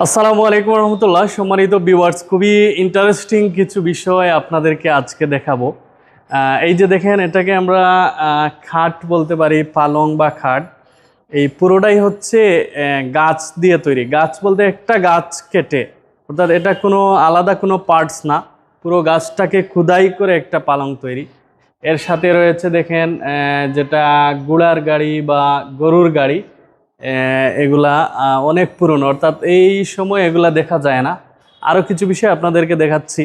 আসসালামু আলাইকুম রহমতুল্লাহ। সম্মানিত ভিউয়ার্স, খুবই ইন্টারেস্টিং কিছু বিষয় আপনাদেরকে আজকে দেখাবো। এই যে দেখেন, এটাকে আমরা খাট বলতে পারি, পালং বা খাট। এই পুরোটাই হচ্ছে গাছ দিয়ে তৈরি। গাছ বলতে একটা গাছ কেটে, অর্থাৎ এটা কোনো আলাদা কোনো পার্টস না, পুরো গাছটাকে খোদাই করে একটা পালং তৈরি। এর সাথে রয়েছে দেখেন যেটা ঘোড়ার গাড়ি বা গরুর গাড়ি। এগুলা অনেক পুরনো, অর্থাৎ এই সময় এগুলা দেখা যায় না। আরও কিছু বিষয় আপনাদেরকে দেখাচ্ছি।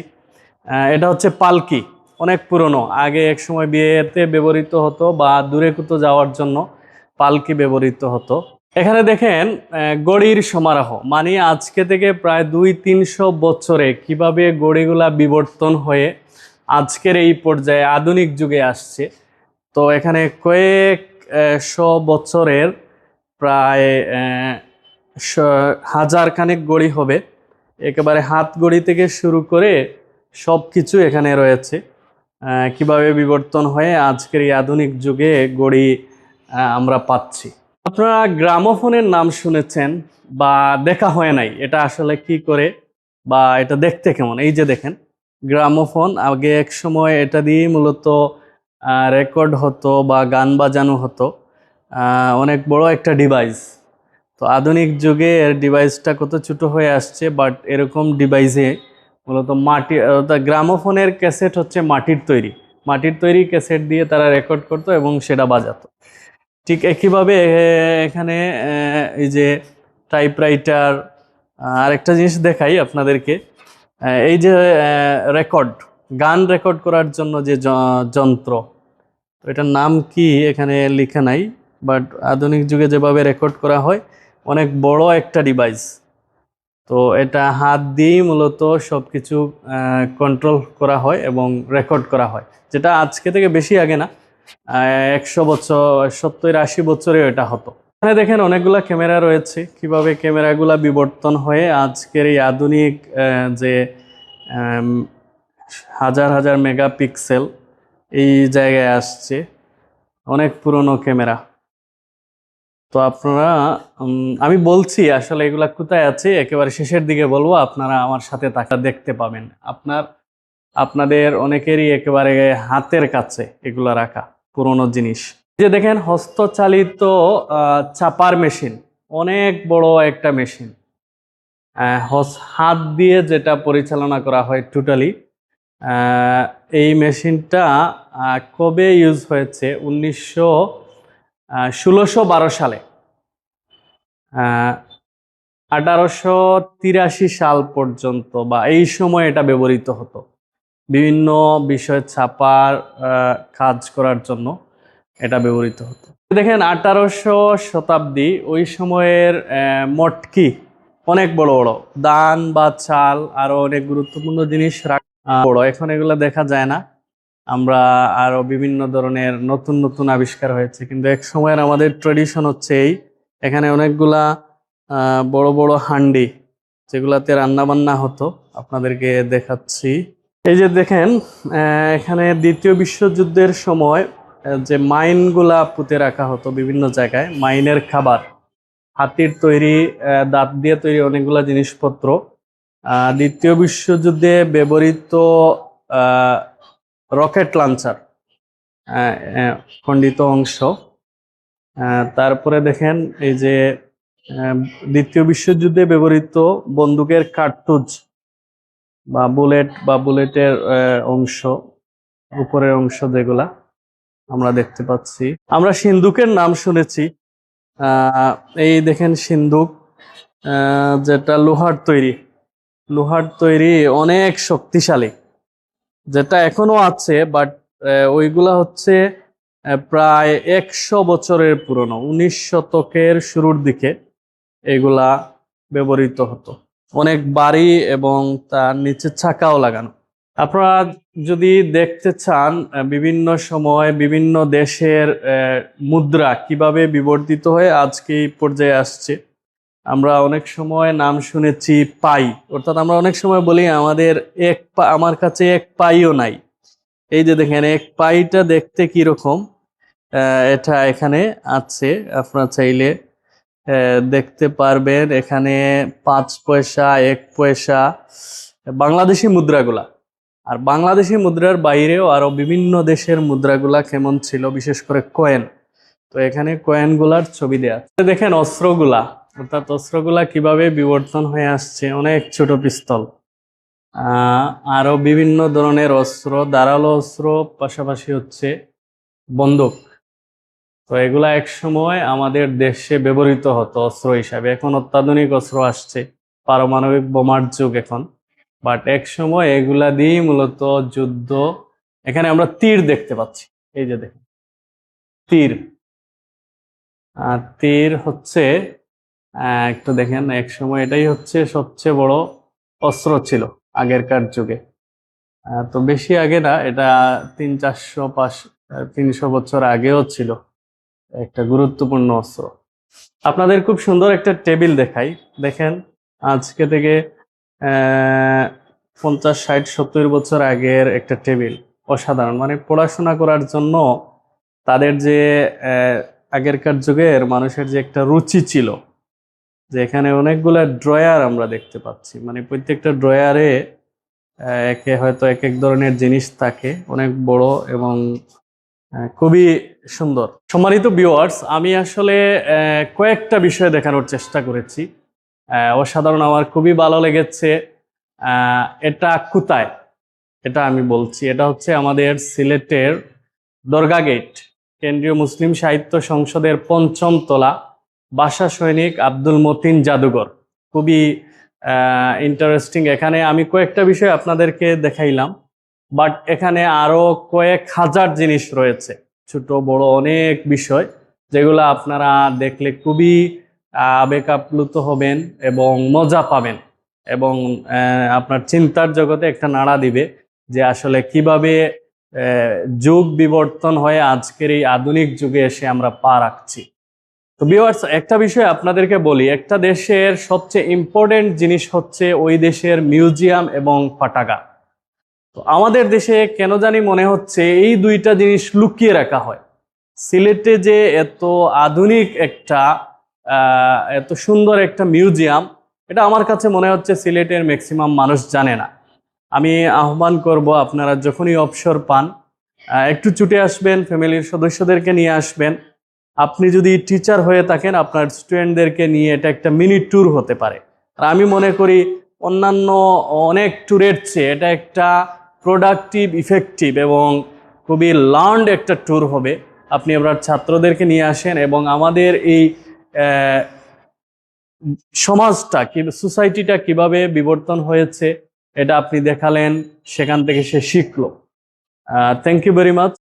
এটা হচ্ছে পালকি, অনেক পুরনো। আগে এক সময় বিয়েতে ব্যবহৃত হতো বা দূরে কোথাও যাওয়ার জন্য পালকি ব্যবহৃত হতো। এখানে দেখেন গড়ির সমারোহ, মানে আজকে থেকে প্রায় 200-300 বছরে কিভাবে গড়িগুলা বিবর্তন হয়ে আজকের এই পর্যায়ে আধুনিক যুগে আসছে। তো এখানে কয়েক শো বছরের প্রায় হাজার খানেক গড়ি হবে। একেবারে হাত গড়ি থেকে শুরু করে সব কিছু এখানে রয়েছে। কিভাবে বিবর্তন হয়ে আজকের এই আধুনিক যুগে গড়ি আমরা পাচ্ছি। আপনারা গ্রামোফোনের নাম শুনেছেন বা দেখা হয় নাই, এটা আসলে কি করে বা এটা দেখতে কেমন? এই যে দেখেন গ্রামোফোন, আগে এক সময় এটা দিয়েই মূলত রেকর্ড হতো বা গান বাজানো হতো। অনেক বড় একটা ডিভাইস। তো আধুনিক যুগে এর ডিভাইসটা কত ছোট হয়ে আসছে, বাট এরকম ডিভাইসে মূলত মাটি, অর্থাৎ গ্রামোফোনের ক্যাসেট হচ্ছে মাটির তৈরি ক্যাসেট দিয়ে তারা রেকর্ড করতো এবং সেটা বাজাতো। ঠিক একইভাবে এখানে এই যে টাইপরাইটার, আরেকটা জিনিস দেখাই আপনাদেরকে। এই যে গান রেকর্ড করার জন্য যে যন্ত্র, তো এটার নাম কি এখানে লেখা নাই, বাট আধুনিক যুগে যেভাবে রেকর্ড করা হয়, অনেক বড় একটা ডিভাইস। তো এটা হাত দিয়েই মূলত সব কিছু কন্ট্রোল করা হয় এবং রেকর্ড করা হয়, যেটা আজকে থেকে বেশি আগে না, 100 বছর, 70-80 বছরে এটা হতো। এখানে দেখেন অনেকগুলা ক্যামেরা রয়েছে, কিভাবে ক্যামেরাগুলা বিবর্তন হয়ে আজকের এই আধুনিক যে আম, হাজার হাজার মেগাপিক্সেল এই জায়গায় আসছে। অনেক পুরনো ক্যামেরা। তো আপনারা আমি বলছি আসলে এগুলা কোথায় আছে, একেবারে শেষের দিকে বলবো, আপনারা আমার সাথে তাকা দেখতে পাবেন। আপনাদের অনেকেরই একেবারে হাতের কাছে এগুলা রাখা পুরনো জিনিস। যে দেখেন হস্তচালিত চাপার মেশিন, অনেক বড় একটা মেশিন। হাত দিয়ে যেটা পরিচালনা করা হয় টোটালি। এই মেশিনটা কবে ইউজ হয়েছে? 1612 সালে, 1883 সাল পর্যন্ত বা এই সময় এটা ব্যবহৃত হতো বিভিন্ন বিষয় ছাপার কাজ করার জন্য। এটা ব্যবহৃত হতো। দেখেন 1800 শতাব্দী, ওই সময়ের মটকি, অনেক বড় বড় ধান বা চাল, আরো অনেক গুরুত্বপূর্ণ জিনিস বড়। এখন এগুলো দেখা যায় না। আমরা আরো বিভিন্ন ধরনের নতুন নতুন আবিষ্কার হয়েছে, কিন্তু এক সময়ের আমাদের ট্রেডিশন হচ্ছে এই। এখানে অনেকগুলা বড় বড় হান্ডি, যেগুলাতে রান্না বান্না হতো, আপনাদেরকে দেখাচ্ছি। এই যে দেখেন এখানে দ্বিতীয় বিশ্বযুদ্ধের সময় যে মাইনগুলা পুঁতে রাখা হতো বিভিন্ন জায়গায়, মাইনের খাবার, হাতির তৈরি, দাঁত দিয়ে তৈরি অনেকগুলা জিনিসপত্র। দ্বিতীয় বিশ্বযুদ্ধে ব্যবহৃত রকেট লঞ্চার, খণ্ডিত অংশ। তারপরে দেখেন এই যে দ্বিতীয় বিশ্বযুদ্ধে ব্যবহৃত বন্দুকের কার্তুজ বা বুলেটের অংশ, উপরের অংশ যেগুলা আমরা দেখতে পাচ্ছি। আমরা সিন্দুকের নাম শুনেছি। এই দেখেন সিন্দুক, যেটা লোহার তৈরি, অনেক শক্তিশালী, যেটা এখনো আছে, বাট ওইগুলা হচ্ছে প্রায় 100 বছরের পুরনো। 19 শতকের শুরুর দিকে এগুলা ব্যবহৃত হতো, অনেক বাড়ি এবং তার নিচে চাকাও লাগানো। আপনারা যদি দেখতে চান বিভিন্ন সময় বিভিন্ন দেশের মুদ্রা কিভাবে বিবর্তিত হয়ে আজকে এই পর্যায়ে আসছে, আমরা অনেক সময় নাম শুনেছি পাই, অর্থাৎ আমরা অনেক সময় বলি আমাদের আমার কাছে এক পাইও নাই। এই যে দেখেন এক পাইটা দেখতে কিরকম, এটা এখানে আছে, আপনারা চাইলে দেখতে পারবেন এখানে 5 পয়সা, 1 পয়সা বাংলাদেশি মুদ্রাগুলা। আর বাংলাদেশি মুদ্রার বাইরেও আরো বিভিন্ন দেশের মুদ্রাগুলা কেমন ছিল, বিশেষ করে কয়েন। তো এখানে কয়েনগুলার ছবি দেয়া আছে। দেখেন অস্ত্রগুলা, অর্থাৎ অস্ত্রগুলা কিভাবে বিবর্তন হয়ে আসছে। অনেক ছোট পিস্তল, আরো বিভিন্ন ধরনের অস্ত্র, ধারালো অস্ত্র, পাশাপাশি হচ্ছে বন্দুক। তো এগুলা এক সময় আমাদের দেশে ব্যবহৃত হতো অস্ত্র হিসাবে। এখন অত্যাধুনিক অস্ত্র আসছে, পারমাণবিক বোমার যুগ এখন। বাট এক সময় এগুলা দিয়েই মূলত যুদ্ধ। এখানে আমরা তীর দেখতে পাচ্ছি, এই যে দেখেন তীর। তীর হচ্ছে একটু দেখেন, এক সময় এটাই হচ্ছে সবচেয়ে বড় অস্ত্র ছিল আগেরকার যুগে। তো বেশি আগে না, এটা 300-400-500-300 বছর আগেও ছিল একটা গুরুত্বপূর্ণ অস্ত্র। আপনাদের খুব সুন্দর একটা টেবিল দেখাই। দেখেন আজকে থেকে 50-60-70 বছর আগের একটা টেবিল, অসাধারণ। মানে পড়াশোনা করার জন্য তাদের যে আগেরকার যুগের মানুষের যে একটা রুচি ছিল, যে এখানে অনেকগুলা ড্রয়ার আমরা দেখতে পাচ্ছি। মানে প্রত্যেকটা ড্রয়ারে একে হয়তো এক এক ধরনের জিনিস থাকে, অনেক বড় এবং খুবই সুন্দর। সম্মানিত ভিউয়ার্স, আমি আসলে কয়েকটা বিষয় দেখানোর চেষ্টা করেছি। অসাধারণ, আমার খুবই ভালো লেগেছে। এটা কোথায়, এটা আমি বলছি। এটা হচ্ছে আমাদের সিলেটের দরগা গেট, কেন্দ্রীয় মুসলিম সাহিত্য সংসদের 5ম তলা, বাসা সৈনিক আব্দুল মতিন জাদুঘর। খুবই ইন্টারেস্টিং। এখানে আমি কয়েকটা বিষয় আপনাদেরকে দেখাইলাম, বাট এখানে আরো কয়েক হাজার জিনিস রয়েছে, ছোট বড় অনেক বিষয়, যেগুলো আপনারা দেখলে খুবই আবেগ আপ্লুত হবেন এবং মজা পাবেন, এবং আপনার চিন্তার জগতে একটা নাড়া দিবে যে আসলে কিভাবে যুগ বিবর্তন হয়ে আজকের এই আধুনিক যুগে এসে আমরা পা রাখছি। তো ভিউয়ার্স, একটা বিষয় আপনাদেরকে বলি, একটা দেশের সবচেয়ে ইম্পর্টেন্ট জিনিস হচ্ছে ওই দেশের মিউজিয়াম এবং পাঠাগার। তো আমাদের দেশে কেন জানি মনে হচ্ছে এই দুইটা জিনিস লুকিয়ে রাখা হয়। সিলেটে যে এত আধুনিক একটা এত সুন্দর একটা মিউজিয়াম, এটা আমার কাছে মনে হচ্ছে সিলেটের ম্যাক্সিমাম মানুষ জানে না। আমি আহ্বান করব, আপনারা যখনই অবসর পান একটু ছুটে আসবেন, ফ্যামিলির সদস্যদেরকে নিয়ে আসবেন। আপনি যদি টিচার হয়ে থাকেন, আপনার স্টুডেন্টদেরকে নিয়ে এটা একটা মিনি ট্যুর হতে পারে। আর আমি মনে করি অন্যান্য অনেক ট্যুরের চেয়ে এটা একটা প্রোডাক্টিভ, ইফেক্টিভ এবং খুবই লার্নড একটা ট্যুর হবে। আপনি আপনার ছাত্রদেরকে নিয়ে আসেন এবং আমাদের এই সমাজটা কি, সোসাইটিটা কিভাবে বিবর্তন হয়েছে এটা আপনি দেখালেন, সেখান থেকে সে শিখলো। Thank you very much.